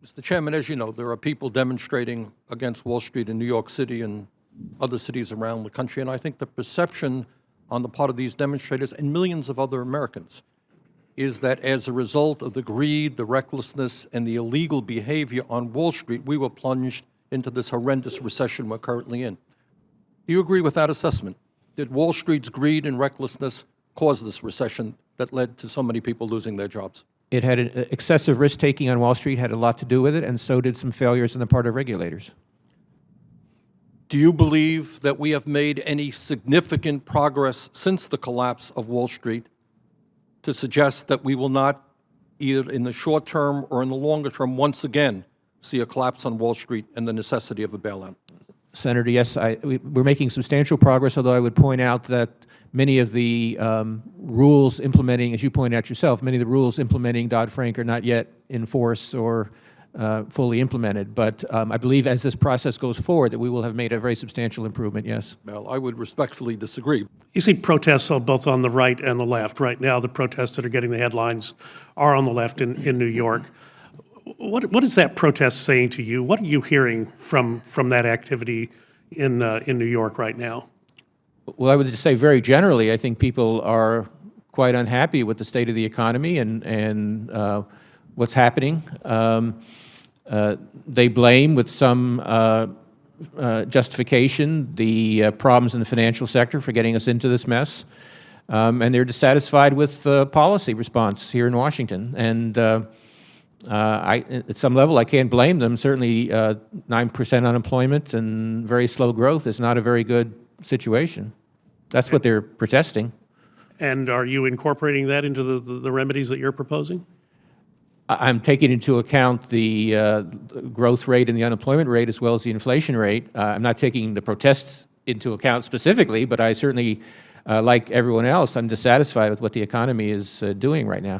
Mr. Chairman, as you know, there are people demonstrating against Wall Street in New York City and other cities around the country, and I think the perception on the part of these demonstrators and millions of other Americans is that as a result of the greed, the recklessness, and the illegal behavior on Wall Street, we were plunged into this horrendous recession we're currently in. Do you agree with that assessment? Did Wall Street's greed and recklessness cause this recession that led to so many people losing their jobs? It had excessive risk-taking on Wall Street had a lot to do with it, and so did some failures on the part of regulators. Do you believe that we have made any significant progress since the collapse of Wall Street to suggest that we will not, either in the short term or in the longer term, once again see a collapse on Wall Street and the necessity of a bailout? Senator, yes, we're making substantial progress, although I would point out that many of the rules implementing, as you point out yourself, many of the rules implementing Dodd-Frank are not yet in force or fully implemented. But I believe as this process goes forward that we will have made a very substantial improvement, yes. Well, I would respectfully disagree. You see protests both on the right and the left. Right now, the protests that are getting the headlines are on the left in New York. What is that protest saying to you? What are you hearing from that activity in New York right now? Well, I would just say very generally, I think people are quite unhappy with the state of the economy and what's happening. They blame, with some justification, the problems in the financial sector for getting us into this mess. And they're dissatisfied with the policy response here in Washington. And at some level, I can't blame them. Certainly, 9% unemployment and very slow growth is not a very good situation. That's what they're protesting. And are you incorporating that into the remedies that you're proposing? I'm taking into account the growth rate and the unemployment rate as well as the inflation rate. I'm not taking the protests into account specifically, but I certainly, like everyone else, I'm dissatisfied with what the economy is doing right now.